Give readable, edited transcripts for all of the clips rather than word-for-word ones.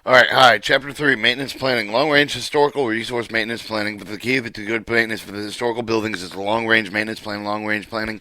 Alright, hi. Chapter 3, Maintenance Planning. Long-range historical resource maintenance planning. But the key to good maintenance for the historical buildings is the long-range maintenance plan. Long-range planning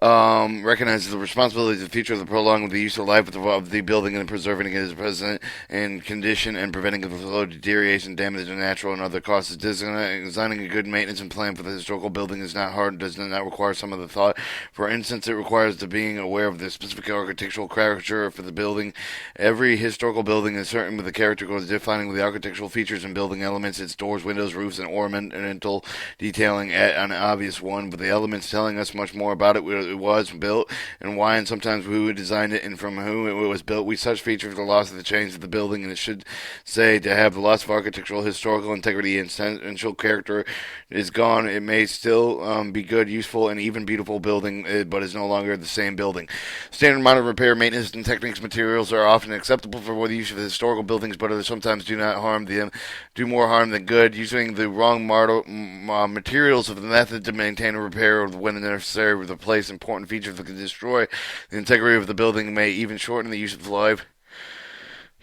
recognizes the responsibility of the future of the prolonging the useful life of the building and preserving it as present in condition and preventing the flow deterioration, damage to natural and other causes. Designing a good maintenance and plan for the historical building is not hard, does not require some of the thought. For instance, it requires the being aware of the specific architectural character for the building. Every historical building is certain with the character goes defining the architectural features and building elements, its doors, windows, roofs, and ornamental detailing at an obvious one, but the elements telling us much more about it was built and why, and sometimes who designed it and from whom it was built. We such features the loss of the change of the building, and it should say to have the loss of architectural historical integrity and essential character is gone. It may still be good, useful, and even beautiful building, but is no longer the same building. Standard modern repair, maintenance, and techniques materials are often acceptable for the use of historical buildings, but sometimes do not harm them, do more harm than good. Using the wrong materials of the method to maintain or repair when necessary with replace important features that can destroy the integrity of the building may even shorten the use of life.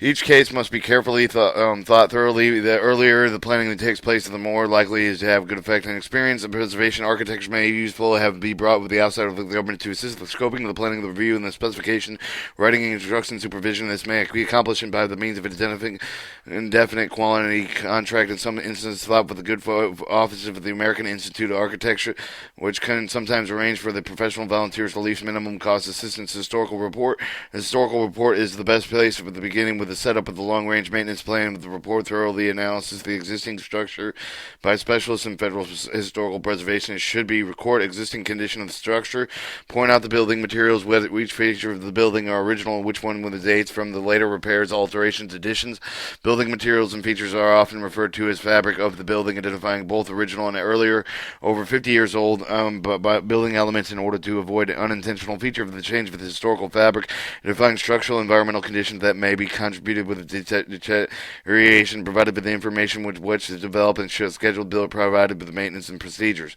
Each case must be carefully thought thoroughly. The earlier the planning that takes place, the more likely it is to have good effect and experience. The preservation architecture may be useful have be brought with the outside of the government to assist the scoping, the planning, the review, and the specification, writing, instruction, supervision. This may be accomplished by the means of identifying indefinite quality contract. In some instances, thought with the good office of the American Institute of Architecture, which can sometimes arrange for the professional volunteers to least minimum cost assistance. Historical report. A historical report is the best place for the beginning with the setup of the long-range maintenance plan. With the report thoroughly analysis the existing structure by specialists in federal historical preservation. It should be record existing condition of the structure, point out the building materials, whether each feature of the building are original and which one with the dates from the later repairs, alterations, additions. Building materials and features are often referred to as fabric of the building, identifying both original and earlier, over 50 years old, but by building elements in order to avoid an unintentional feature of the change of the historical fabric. It defines structural environmental conditions that may be contributed with deterioration, provided with the information with which to develop and scheduled build, provided with the maintenance and procedures.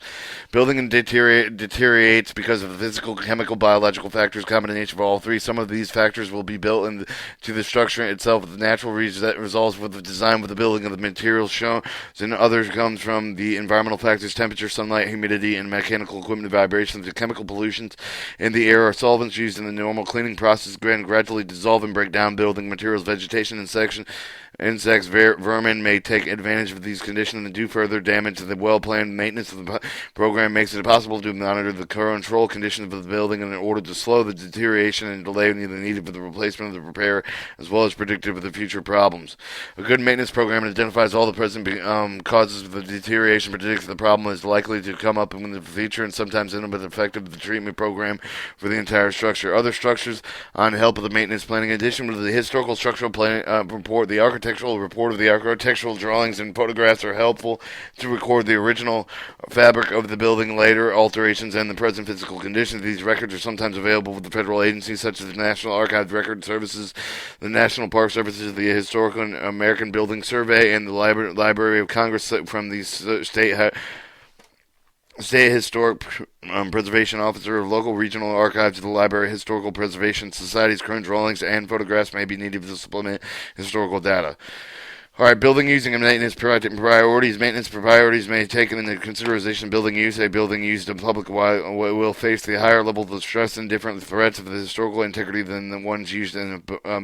Building and deteriorates because of the physical, chemical, biological factors, combination of all three. Some of these factors will be built into the structure itself with the natural results with the design of the building of the materials shown, and others comes from the environmental factors, temperature, sunlight, humidity, and mechanical equipment vibrations. The chemical pollutions in the air are solvents used in the normal cleaning process gradually dissolve and break down building materials. Vegetation, insects, vermin may take advantage of these conditions and do further damage. The well-planned maintenance of the program makes it possible to monitor the control conditions of the building in order to slow the deterioration and delay the need for the replacement of the repair, as well as predictive of the future problems. A good maintenance program identifies all the present causes of the deterioration, predicts the problem is likely to come up in the future, and sometimes implement effective the treatment program for the entire structure. Other structures on help of the maintenance planning. In addition to the historical structural plan report, the architectural report of the architectural drawings and photographs are helpful to record the original fabric of the building, later alterations, and the present physical conditions. These records are sometimes available with the federal agencies such as the National Archives Record Services, the National Park Services, the Historical American Building Survey, and the Library of Congress from the State Historic Preservation Officer of local regional archives of the Library Historical Preservation Society's current drawings and photographs may be needed to supplement historical data. All right, building using and maintenance priorities. Maintenance priorities may take into consideration building use. A building used in public will face the higher level of stress and different threats of the historical integrity than the ones used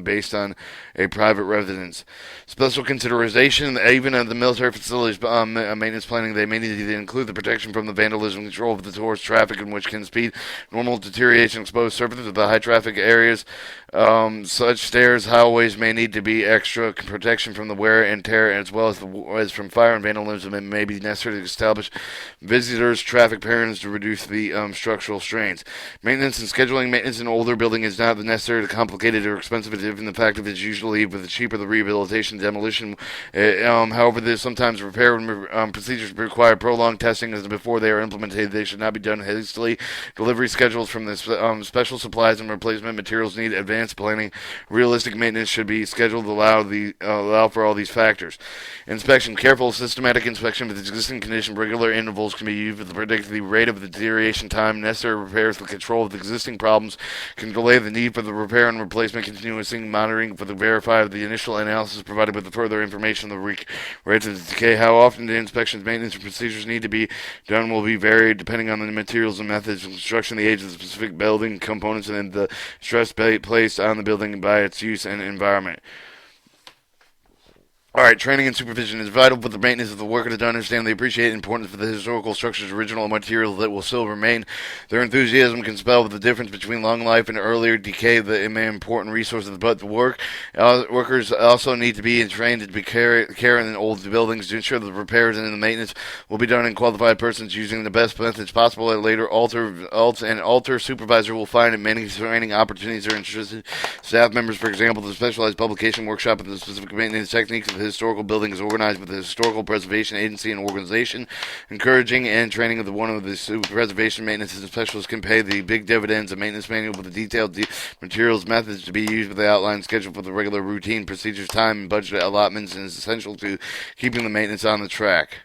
based on a private residence. Special consideration, even at the military facilities maintenance planning, they may need to include the protection from the vandalism, control of the tourist traffic, in which can speed normal deterioration, exposed surfaces of the high traffic areas. Such stairs, highways may need to be extra protection from the wear and tear, as well as from fire and vandalism. It may be necessary to establish visitors' traffic patterns to reduce the structural strains. Maintenance and scheduling. Maintenance in older building is not necessarily complicated or expensive, given the fact that it's usually with the cheaper the rehabilitation, demolition. However, there's sometimes repair procedures require prolonged testing as before they are implemented. They should not be done hastily. Delivery schedules from the special supplies and replacement materials need advanced planning. Realistic maintenance should be scheduled to allow for all these factors. Inspection. Careful, systematic inspection with existing condition. Regular intervals can be used to predict the rate of the deterioration time. Necessary repairs for control of the existing problems can delay the need for the repair and replacement. Continuously monitoring for the verify of the initial analysis provided with the further information of the rates of decay. How often the inspections, maintenance, and procedures need to be done will be varied depending on the materials and methods of construction, the age of the specific building components, and the stress placed on the building by its use and environment. Alright, training and supervision is vital for the maintenance of the worker to understand and appreciate the importance of the historical structure's original materials that will still remain. Their enthusiasm can spell the difference between long life and earlier decay, the important resources, but the workers also need to be trained to be care in old buildings to ensure that the repairs and the maintenance will be done in qualified persons using the best methods possible. At later, alter supervisor will find in many training opportunities are interested staff members, for example, the specialized publication workshop of the specific maintenance techniques of the historical building is organized with the Historical Preservation Agency and organization. Encouraging and training of one of the preservation maintenance specialists can pay the big dividends. A maintenance manual with the detailed materials, methods to be used with the outline schedule for the regular routine procedures, time, and budget allotments is essential to keeping the maintenance on the track.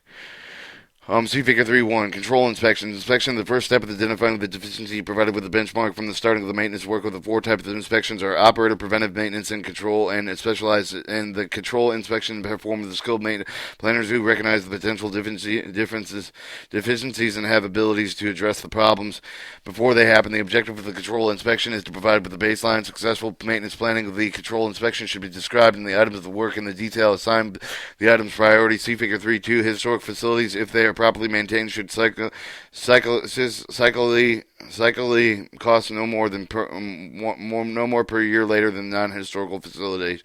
See Figure 3.1, control inspections. Inspection, the first step of identifying the deficiency provided with the benchmark from the starting of the maintenance work. With the four types of inspections are operator, preventive maintenance, and control, and specialized in the control inspection performed with the skilled maintenance planners who recognize the potential deficiencies and have abilities to address the problems before they happen. The objective of the control inspection is to provide with the baseline. Successful maintenance planning of the control inspection should be described in the items of the work and the detail assigned the item's priority. See Figure 3.2, historic facilities, if they are properly maintained, should cyclically cost no more per year later than non-historical facilities.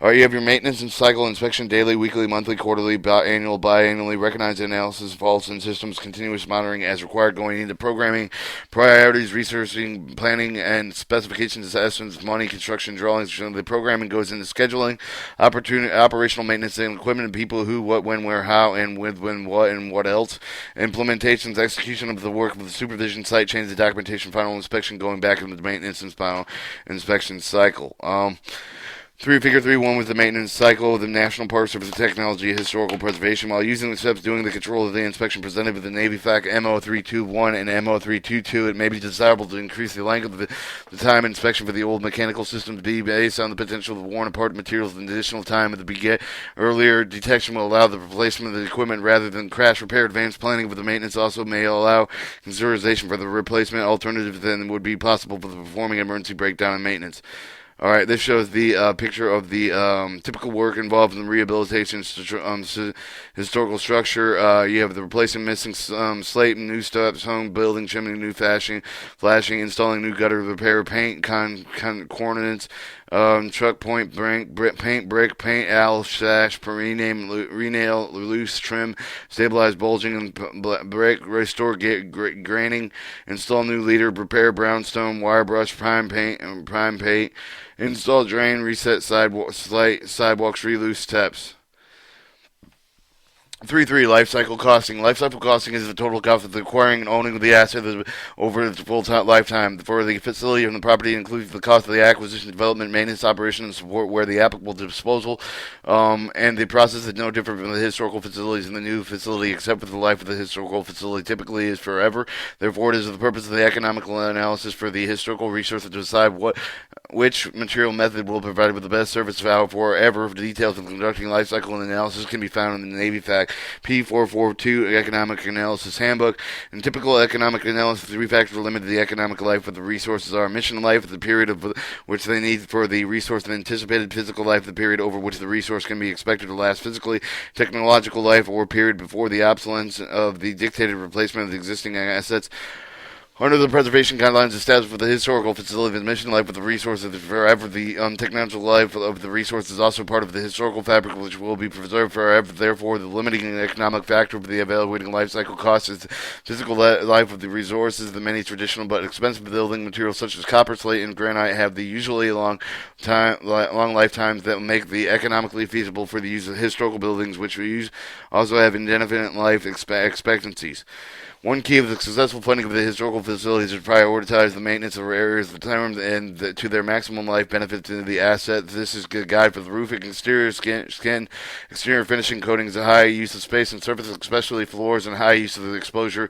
All right, you have your maintenance and cycle inspection: daily, weekly, monthly, quarterly, annual, biannually. Recognized analysis, faults in systems, continuous monitoring as required. Going into programming, priorities, researching, planning, and specifications, estimates, money, construction drawings. The programming goes into scheduling, operational maintenance, and equipment, and people, who, what, when, where, how, and with, when, what, and what else. Implementations, execution of the work of the supervision, site change, the documentation, final inspection, going back into the maintenance and final inspection cycle. Figure 3.1 was the maintenance cycle of the National Park Service of Technology Historical Preservation. While using the steps doing the control of the inspection presented with the Navflac MO321 and MO322, it may be desirable to increase the length of the time inspection for the old mechanical systems based on the potential of worn apart materials. And additional time at the earlier detection will allow the replacement of the equipment rather than crash repair. Advanced planning for the maintenance also may allow consideration for the replacement alternative than would be possible for the performing emergency breakdown and maintenance. Alright, this shows the picture of the typical work involved in the rehabilitation historical structure. You have the replacing missing slate, new steps, home building, chimney, new flashing, installing new gutter, repair, paint, coordinates, truck point, paint brick, paint owl, sash, renail, loose trim, stabilize bulging and brick, restore graining, install new leader, repair brownstone, wire brush, prime paint, install drain, reset sidewalks, re-loose steps. 3.3 Life cycle costing. Life cycle costing is the total cost of acquiring and owning the asset over its full lifetime. For the facility and the property, includes the cost of the acquisition, development, maintenance, operation, and support where the applicable disposal, and the process is no different from the historical facilities in the new facility, except for the life of the historical facility typically is forever. Therefore, it is the purpose of the economical analysis for the historical resource to decide which material method will provide with the best service value forever. Details of conducting life cycle analysis can be found in the Navflac P442 Economic Analysis Handbook. In typical economic analysis, three factors limit the economic life of the resources are: mission life, the period of which they need for the resource; and anticipated physical life, the period over which the resource can be expected to last physically; technological life, or period before the obsolescence of the dictated replacement of the existing assets. Under the preservation guidelines established for the historical facility, the mission life of the resources is forever. The technological life of the resource is also part of the historical fabric, which will be preserved forever. Therefore, the limiting economic factor of the evaluating life cycle cost is the physical life of the resources. The many traditional but expensive building materials, such as copper, slate, and granite, have the usually long lifetimes that make the economically feasible for the use of historical buildings, which we use also have indefinite life expectancies. One key of the successful funding of the historical facilities is to prioritize the maintenance of areas of the time and to their maximum life benefit to the asset. This is a guide for the roofing, exterior skin, exterior finishing coatings, a high use of space and surface, especially floors, and high use of exposure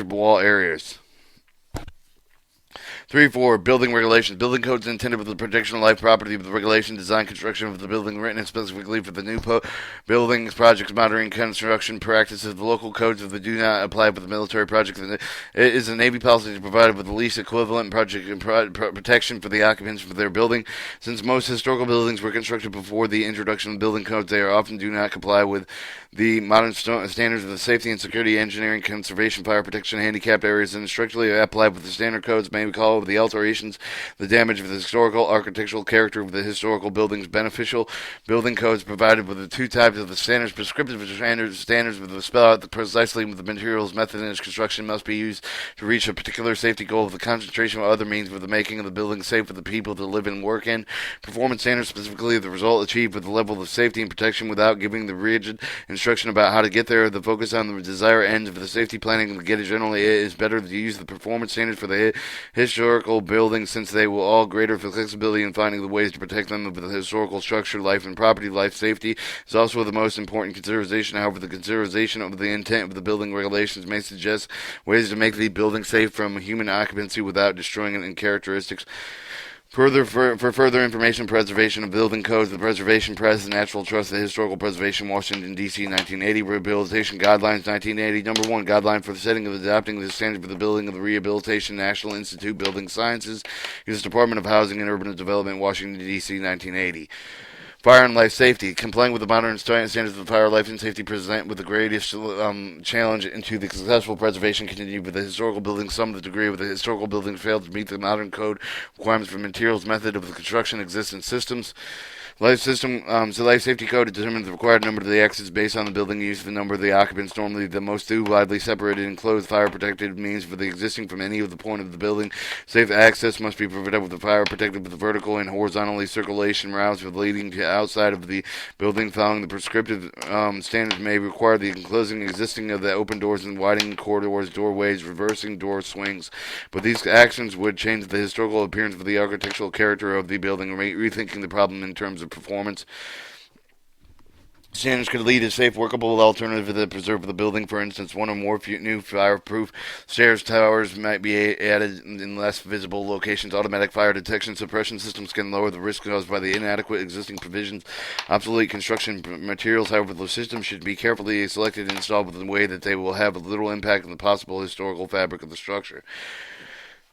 wall areas. 3.4. Building regulations. Building codes intended for the protection of life property of the regulation, design, construction of the building, written specifically for the new buildings, projects, monitoring, construction practices. The local codes of the do not apply for the military project. It is a Navy policy to provide with the least equivalent project protection for the occupants for their building. Since most historical buildings were constructed before the introduction of building codes, they are often do not comply with the modern standards of the safety and security, engineering, conservation, fire protection, handicapped areas, and strictly applied with the standard codes may be called the alterations, the damage of the historical architectural character of the historical buildings. Beneficial building codes provided with the two types of the standards. Prescriptive standards with the spell out precisely with the materials, method, and its construction must be used to reach a particular safety goal of the concentration of other means for the making of the building safe for the people to live and work in. Performance standards, specifically the result achieved with the level of safety and protection without giving the rigid instruction about how to get there. The focus on the desired ends of the safety planning to get it generally is better to use the performance standards for the historical buildings, since they will all greater flexibility in finding the ways to protect them of the historical structure, life and property. Life safety is also the most important consideration. However, the consideration of the intent of the building regulations may suggest ways to make the building safe from human occupancy without destroying it in characteristics. For further information, preservation of building codes, the Preservation Press, the Natural Trust, the Historical Preservation, Washington, D.C., 1980, Rehabilitation Guidelines, 1980. Number 1, Guideline for the setting of adopting the standard for the building of the Rehabilitation, National Institute, Building Sciences, U.S. Department of Housing and Urban Development, Washington, D.C., 1980. Fire and life safety. Complying with the modern standards of fire, life, and safety present with the greatest challenge into the successful preservation continued with the historical buildings. Some of the degree of the historical buildings failed to meet the modern code requirements for materials, method of the construction, existing systems. Life safety code determines the required number of the exits based on the building use, the number of the occupants, normally the most two widely separated enclosed fire protected means for the existing from any of the point of the building. Safe access must be provided with the fire protected with the vertical and horizontally circulation routes for leading to outside of the building. Following the prescriptive standards may require the enclosing existing of the open doors and widening corridors, doorways, reversing door swings. But these actions would change the historical appearance of the architectural character of the building, rethinking the problem in terms of performance. Standards could lead to safe, workable alternative that preserve the building. For instance, one or more new fireproof stairs towers might be added in less visible locations. Automatic fire detection suppression systems can lower the risk caused by the inadequate existing provisions. Obsolete construction materials, however, the system should be carefully selected and installed in a way that they will have little impact on the possible historical fabric of the structure.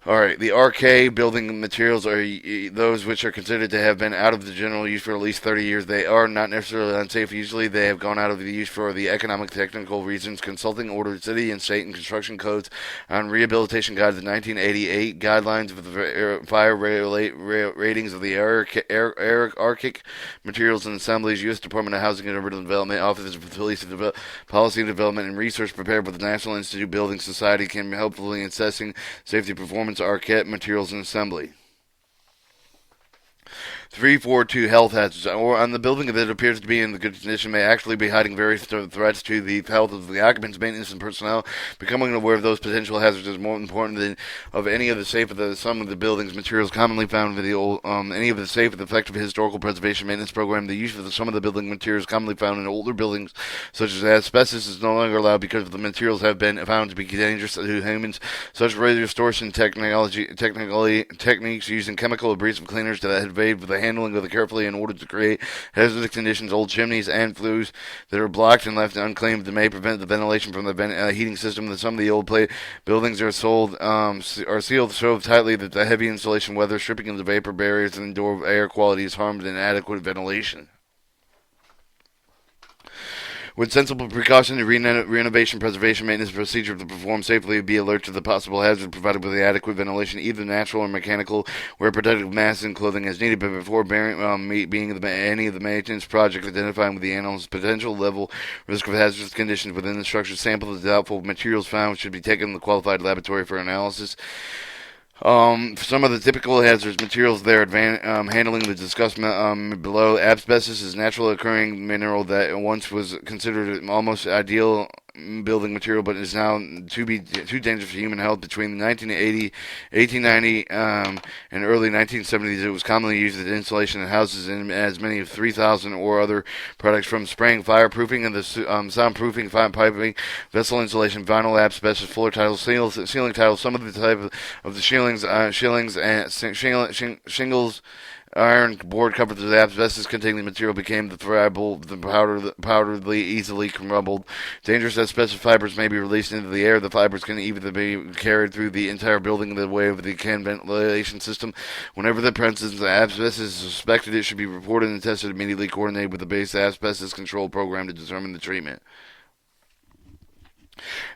Alright, the RK building materials are those which are considered to have been out of the general use for at least 30 years. They are not necessarily unsafe. Usually they have gone out of the use for the economic technical reasons. Consulting ordered city and state and construction codes on rehabilitation guide, the 1988 guidelines of the fire ratings of the archaic materials and assemblies. U.S. Department of Housing and Urban Development, Office of Police Policy Development and Research prepared with the National Institute Building Society can helpfully in assessing safety performance, architect, materials, and assembly. 3.4.2 Health hazards. Or on the building that appears to be in the good condition may actually be hiding various threats to the health of the occupants, maintenance, and personnel. Becoming aware of those potential hazards is more important than of any of the safe of the some of the buildings materials commonly found in the old any of the safe and effective historical preservation maintenance program. The use of some of the building materials commonly found in older buildings, such as asbestos, is no longer allowed because the materials have been found to be dangerous to humans. Such restoration techniques using chemical abrasive cleaners that evade with the handling of the carefully in order to create hazardous conditions. Old chimneys and flues that are blocked and left unclaimed that may prevent the ventilation from the heating system. That some of the old buildings are sealed so tightly that the heavy insulation, weather stripping of the vapor barriers and indoor air quality is harmed in inadequate ventilation. With sensible precaution, the renovation, preservation, maintenance procedure to perform safely be alert to the possible hazards provided with the adequate ventilation, either natural or mechanical, wear protective masks and clothing as needed, but before being any of the maintenance project, identifying with the animal's potential level risk of hazardous conditions within the structure. Sample of the doubtful materials found should be taken to the qualified laboratory for analysis. Some of the typical hazardous materials there, handling the discussed below. Asbestos is a natural occurring mineral that once was considered almost ideal building material, but is now too dangerous for human health. Between 1980, 1890, and early 1970s, it was commonly used as insulation in houses in as many as 3,000 or other products, from spraying fireproofing and the soundproofing, piping, vessel insulation, vinyl, asbestos, floor tiles, ceiling tiles. Some of the type of the shingles, iron board covered with asbestos-containing material became the friable, powderedly, easily crumbled. Dangerous asbestos fibers may be released into the air. The fibers can even be carried through the entire building the way of the ventilation system. Whenever the presence of asbestos is suspected, it should be reported and tested immediately. Coordinated with the base asbestos control program to determine the treatment.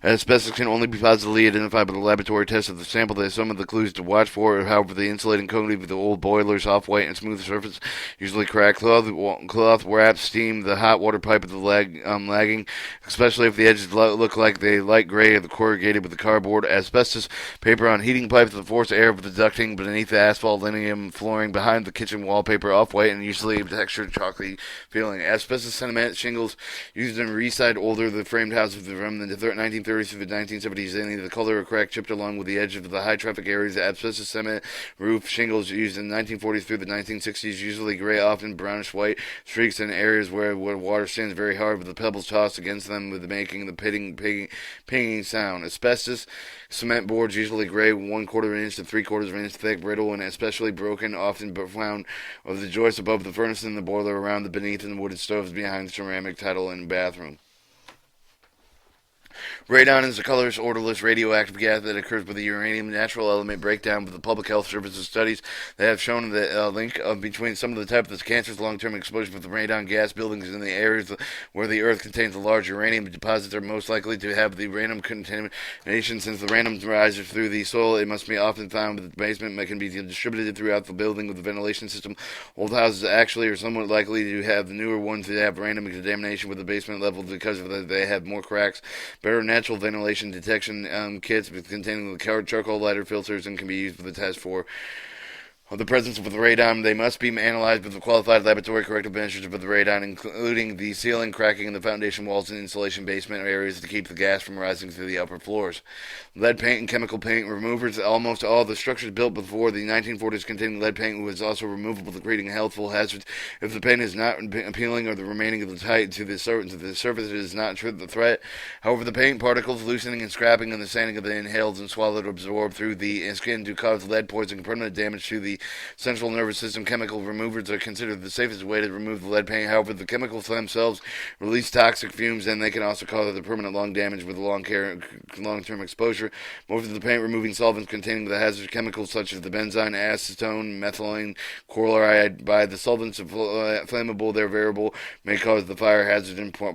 Asbestos can only be positively identified by the laboratory test of the sample. That some of the clues to watch for. However, the insulating coating of the old boilers, off-white and smooth surface, usually cracked. Cloth wrapped, steam, the hot water pipe of the lagging, especially if the edges look like they light gray or the corrugated with the cardboard. Asbestos paper on heating pipes, the forced air of the ducting beneath the asphalt, linoleum flooring behind the kitchen wallpaper, off-white and usually textured chocolatey feeling. Asbestos cement shingles used in reside older the framed houses from the 1930s to the 1970s. Any of the color or crack chipped along with the edge of the high traffic areas. Asbestos cement roof shingles used in the 1940s through the 1960s, usually gray, often brownish white streaks in areas where water stands very hard, with the pebbles tossed against them, with making the pinging sound. Asbestos cement boards, usually gray, 1/4 inch to 3/4 inch thick, brittle, and especially broken, often found of the joists above the furnace and the boiler, around the beneath, and the wooden stoves behind the ceramic tile and bathroom. Radon is a colorless, odorless, radioactive gas that occurs with the uranium natural element breakdown. With the Public Health Services studies that have shown the link between some of the type of cancerous long-term exposure with the radon gas buildings in the areas where the Earth contains a large uranium deposits are most likely to have the random contamination. Since the random rises through the soil, it must be often found in the basement that can be distributed throughout the building with the ventilation system. Old houses actually are somewhat likely to have the newer ones that have random contamination with the basement level because they have more cracks. Better natural ventilation detection kits containing the charcoal lighter filters and can be used for the test for the presence of the radon. They must be analyzed with the qualified laboratory corrective measures of the radon, including the ceiling cracking in the foundation walls and insulation basement areas to keep the gas from rising through the upper floors. Lead paint and chemical paint removers. Almost all the structures built before the 1940s containing lead paint was also removable, creating healthful hazards. If the paint is not appealing or the remaining of the tight to the surface, it is not the threat. However, the paint particles loosening and scrapping and the sanding of the inhaled and swallowed absorb through the skin to cause lead poisoning, permanent damage to the central nervous system. Chemical removers are considered the safest way to remove the lead paint. However, the chemicals themselves release toxic fumes, and they can also cause the permanent lung damage with long-term exposure. Most of the paint removing solvents containing the hazardous chemicals such as the benzene, acetone, methylene, chloride. By the solvents flammable, they're variable, may cause the fire hazard in poor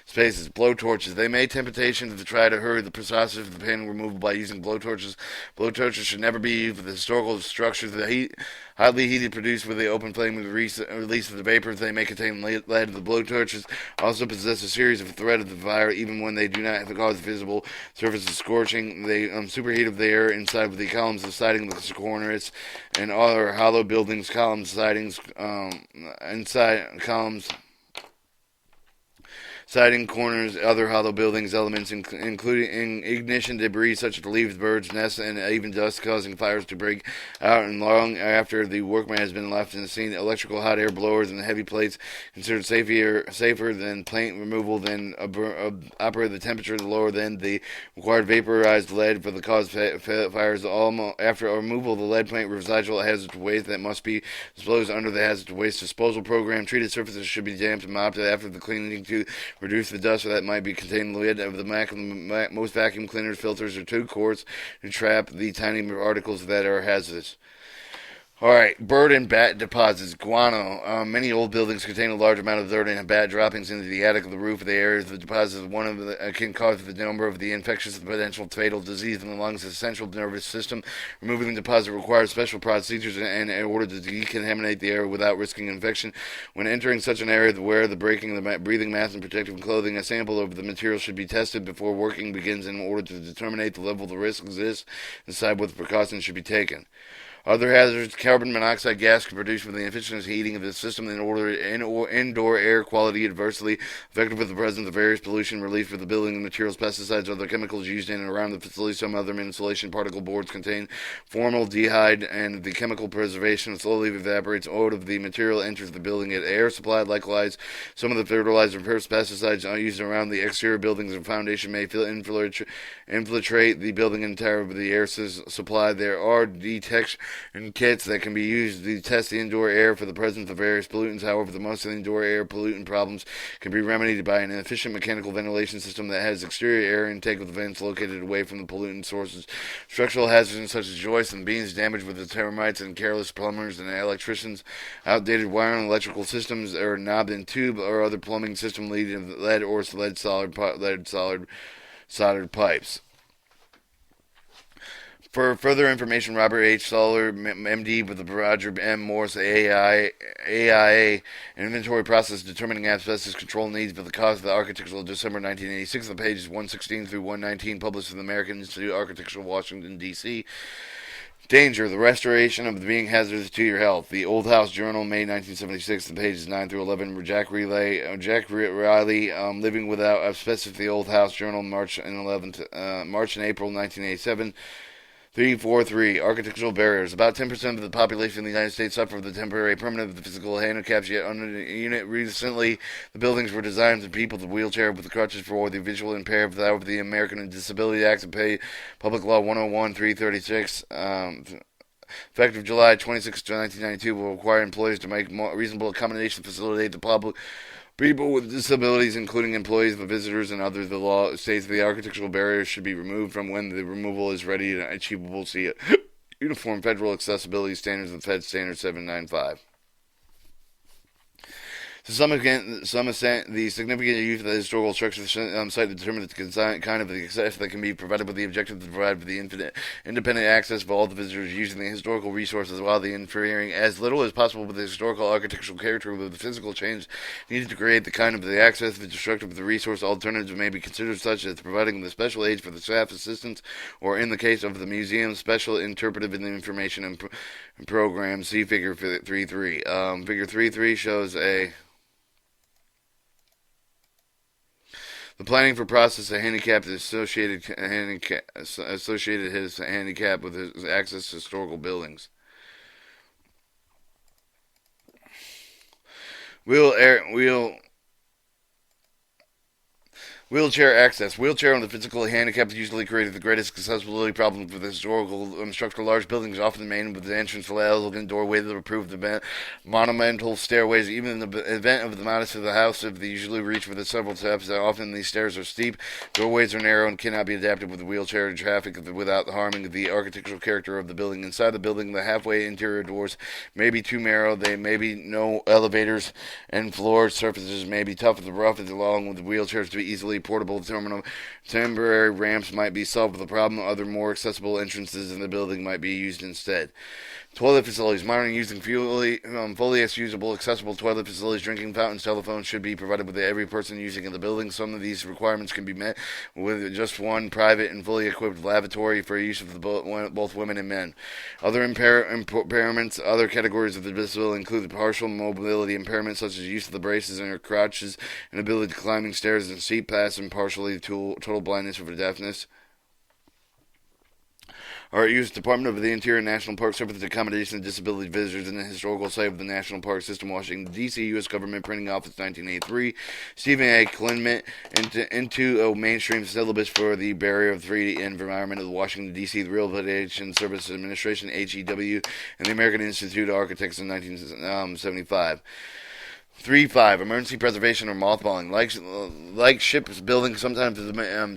spaces. Blowtorches. They may temptation to try to hurry the process of the paint removal by using blowtorches. Blowtorches should never be used with the historical structures. The highly heated produced with the open flame with the release of the vapors. They may contain lead. The blowtorches also possess a series of threat of the fire, even when they do not cause visible surfaces scorching. They superheat of the air inside of the columns of siding, the cornice, and other hollow buildings, columns, sidings, inside columns, siding, corners, other hollow buildings, elements, including ignition debris such as leaves, birds, nests, and even dust, causing fires to break out. And long after the workman has been left in the scene, electrical hot air blowers and heavy plates considered safer than paint removal, then operate the temperature lower than the required vaporized lead for the cause fires. After removal of the lead paint, residual hazardous waste that must be disposed under the hazardous waste disposal program. Treated surfaces should be damped and mopped after the cleaning to reduce the dust that might be contained in the lid of the most vacuum cleaners, filters, or tube cords to trap the tiny particles that are hazardous. Alright, bird and bat deposits. Guano. Many old buildings contain a large amount of dirt and bat droppings into the attic of the roof of the areas of the deposits. One of the can cause the number of the infectious potential fatal disease in the lungs of the central nervous system. Removing the deposit requires special procedures in order to decontaminate the air without risking infection. When entering such an area, wear the breathing mask and protective clothing. A sample of the material should be tested before working begins in order to determine the level of the risk exists and decide what precautions should be taken. Other hazards: carbon monoxide gas can produce from the inefficient heating of the system indoor air quality adversely affected with the presence of various pollution released from the building materials, pesticides, other chemicals used in and around the facility. Some other insulation particle boards contain formaldehyde, and the chemical preservation slowly evaporates out of the material, enters the building at air supply. Likewise, some of the fertilizer and pesticides used around the exterior buildings and foundation may infiltrate the building entire of the air supply. There are detection kits that can be used to test the indoor air for the presence of various pollutants. However, the most of the indoor air pollutant problems can be remedied by an efficient mechanical ventilation system that has exterior air intake with vents located away from the pollutant sources. Structural hazards such as joists and beams damaged with the termites and careless plumbers and electricians, outdated wiring, electrical systems, or knob and tube or other plumbing system leading to lead or soldered pipes. For further information, Robert H. Soller, MD, with the Roger M. Morse AIA, an inventory process determining asbestos control needs for the cause of the architectural December 1986. The pages 116 through 119, published in the American Institute of Architecture, Washington, D.C. Danger: the restoration of being hazardous to your health. The Old House Journal, May 1976, the pages 9 through 11. Jack Riley, Living Without Asbestos. The Old House Journal, March and April 1987. 343. Architectural barriers. About 10% of the population in the United States suffer from temporary, permanent physical handicaps, yet under the unit recently, the buildings were designed for people with wheelchair, with the crutches, for the visually impaired. Without the American Disability Act and Pay Public Law 101, 336, effective July 26, 1992, will require employers to make more reasonable accommodation to facilitate the public people with disabilities, including employees, visitors, and others. The law states the architectural barriers should be removed from when the removal is ready and achievable. See Uniform Federal Accessibility Standards and Fed Standard 795. To some extent, the significant use of the historical structure site to determine the kind of access that can be provided with the objective to provide for the independent access of all the visitors using the historical resources while the interfering as little as possible with the historical architectural character of the physical change needed to create the kind of the access the destructive of the resource. Alternatives may be considered such as providing the special aids for the staff assistance, or in the case of the museum, special interpretive information and programs. See Figure 3.3. Figure 3.3 shows the planning for process a handicap associated his handicap with his access to historical buildings. Wheelchair access. Wheelchair on the physically handicapped usually created the greatest accessibility problem for the historical structure. Large buildings often remain with the entrance for the elegant doorway that approved the monumental stairways. Even in the event of the modest of the house, if they usually reach with the several steps, often these stairs are steep, doorways are narrow, and cannot be adapted with wheelchair traffic without harming the architectural character of the building. Inside the building, the halfway interior doors may be too narrow. There may be no elevators, and floor surfaces may be tough and rough, along with wheelchairs to be easily portable. Temporary ramps might be solved with the problem. Other more accessible entrances in the building might be used instead. Toilet facilities. Monitoring using fully usable, accessible toilet facilities, drinking fountains, telephones should be provided with every person using in the building. Some of these requirements can be met with just one private and fully equipped lavatory for use of both women and men. Other impairments, other categories of the disability include partial mobility impairments such as use of the braces and or crutches, inability to climbing stairs and seat paths, and partially total blindness or deafness. Our U.S. Department of the Interior National Park Service Accommodation of Disability Visitors in the Historical Site of the National Park System, Washington, D.C., U.S. Government Printing Office, 1983. Stephen A. Klinman, into a mainstream syllabus for the Barrier of 3D Environment of the Washington, D.C., the Rehabilitation Services Administration, HEW, and the American Institute of Architects in 1975. 3.5. Emergency preservation or mothballing. Like ships building, sometimes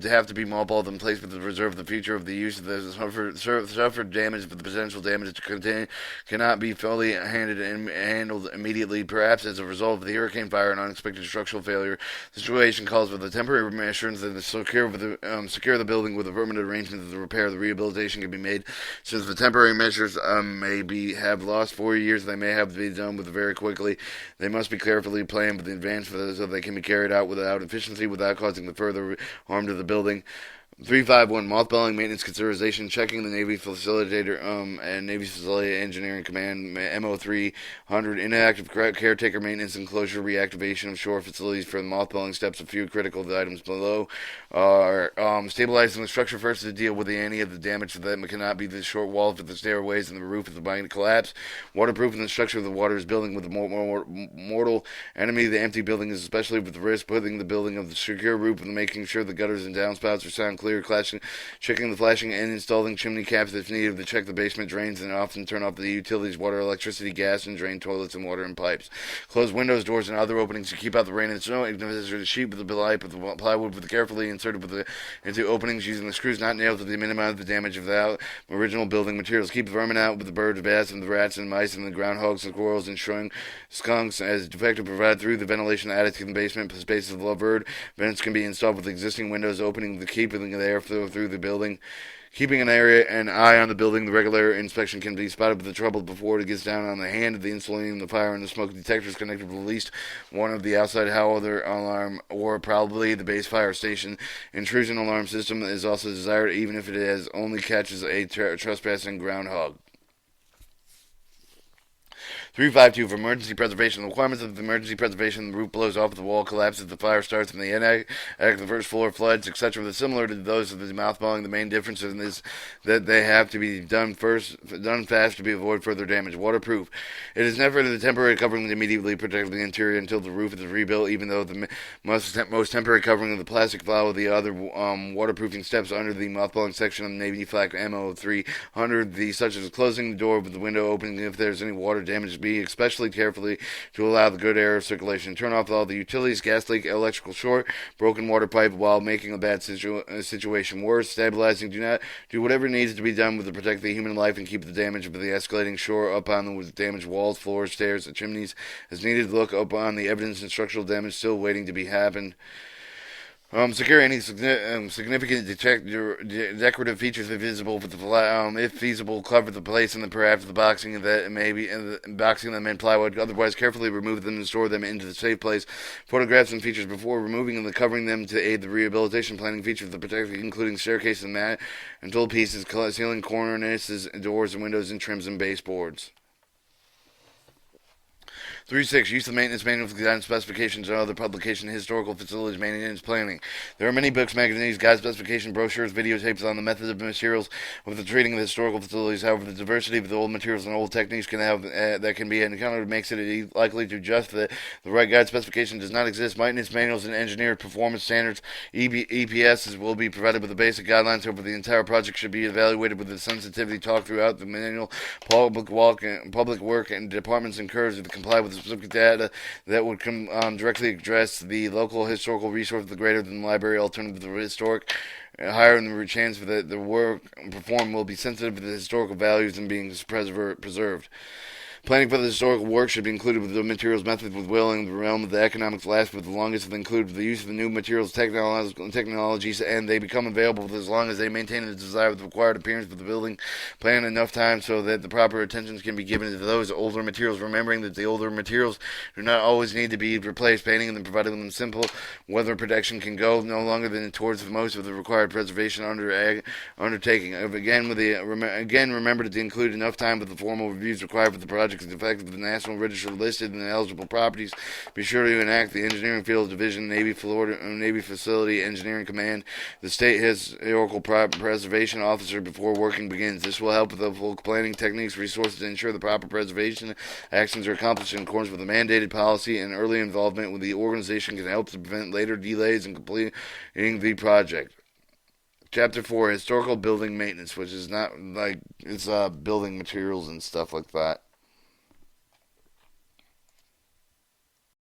have to be mothballed in place with the reserve the future of the use of the suffered damage, but the potential damage to contain cannot be fully handled immediately. Perhaps as a result of the hurricane, fire, and unexpected structural failure, the situation calls for the temporary measures that secure the building with a permanent arrangement that the repair, the rehabilitation can be made. Since the temporary measures have lost 4 years, they may have to be done with very quickly. They must be carefully planned with advance so they can be carried out without efficiency, without causing the further harm to the building. 351 mothballing maintenance consideration checking the Navy facilitator and Navy Facility Engineering Command MO300 inactive caretaker maintenance and closure reactivation of shore facilities for the mothballing steps. A few critical items below are stabilizing the structure first to deal with any of the damage that cannot be the short walls of the stairways and the roof of the mine collapse. Waterproofing the structure of the water is building with a mortal enemy. The empty building is especially with the risk putting the building of the secure roof and making sure the gutters and downspouts are sound clear. Checking the flashing and installing chimney caps if needed to check the basement drains and often turn off the utilities, water, electricity, gas, and drain toilets and water and pipes. Close windows, doors, and other openings to keep out the rain and snow. Ignite the sheet with the plywood with carefully inserted into openings using the screws not nailed to minimize the damage of the original building materials. Keep the vermin out with the birds, bats, and the rats and mice and the groundhogs and squirrels and skunks as defective provided through the ventilation attic in the basement spaces of the bird. Vents can be installed with existing windows opening the keeping the airflow through the building. Keeping an eye on the building, the regular inspection can be spotted with the trouble before it gets down on the hand of the insulating the fire and the smoke detectors connected with at least one of the outside other alarm or probably the base fire station. Intrusion alarm system is also desired even if it has only catches a trespassing groundhog. 352 for emergency preservation. The requirements of the emergency preservation: the roof blows off, the wall collapses, the fire starts, and the the first floor floods, etc. They're similar to those of the mothballing. The main difference is that they have to be done fast to avoid further damage. Waterproof. It is never the temporary covering that immediately protects the interior until the roof is rebuilt, even though the most temporary covering of the plastic follow the other waterproofing steps under the mothballing section of the Navflac MO300, such as closing the door with the window opening if there's any water damage. Be especially carefully to allow the good air circulation. Turn off all the utilities, gas leak, electrical short, broken water pipe while making a bad situation worse. Stabilizing. Do whatever needs to be done to protect the human life and keep the damage of the escalating shore up on the damaged walls, floors, stairs, and chimneys as needed. Look up on the evidence and structural damage still waiting to be happened. Secure any significant decorative features if visible, with if feasible, cover the place and the perhaps the boxing that maybe boxing them in plywood. Otherwise, carefully remove them and store them into the safe place. Photographs and features before removing and covering them to aid the rehabilitation. Planning features of the protection, including staircases and mat and tool pieces, ceiling cornices, doors and windows, and trims and baseboards. 3.6. Use of maintenance manuals, design specifications, and other publication, historical facilities maintenance planning. There are many books, magazines, guide specifications, brochures, videotapes on the methods of materials with the treating of historical facilities. However, the diversity of the old materials and old techniques that can be encountered makes it likely to just the right guide specification does not exist. Maintenance manuals and engineered performance standards (EPSs) will be provided with the basic guidelines. However, the entire project should be evaluated with the sensitivity talk throughout the manual. Public work and departments encouraged to comply with specific data that would directly address the local historical resource of the greater than library alternative to the historic. Higher in the chance that the work performed will be sensitive to the historical values and being preserved. Planning for the historical work should be included with the materials method with will in the realm of the economics last with the longest of included the use of the new materials technologies and they become available as long as they maintain the desired required appearance of the building. Plan enough time so that the proper attention can be given to those older materials, remembering that the older materials do not always need to be replaced. Painting and providing them simple weather protection can go no longer than towards most of the required preservation undertaking. Again, remember to include enough time with the formal reviews required for the project is effective with the National Register listed and eligible properties. Be sure to enact the Engineering Field Division, Navy Facility Engineering Command, the State Historical Preservation Officer before working begins. This will help with the full planning techniques, resources to ensure the proper preservation actions are accomplished in accordance with the mandated policy, and early involvement with the organization can help to prevent later delays in completing the project. Chapter 4, Historical Building Maintenance, which is not like, it's building materials and stuff like that.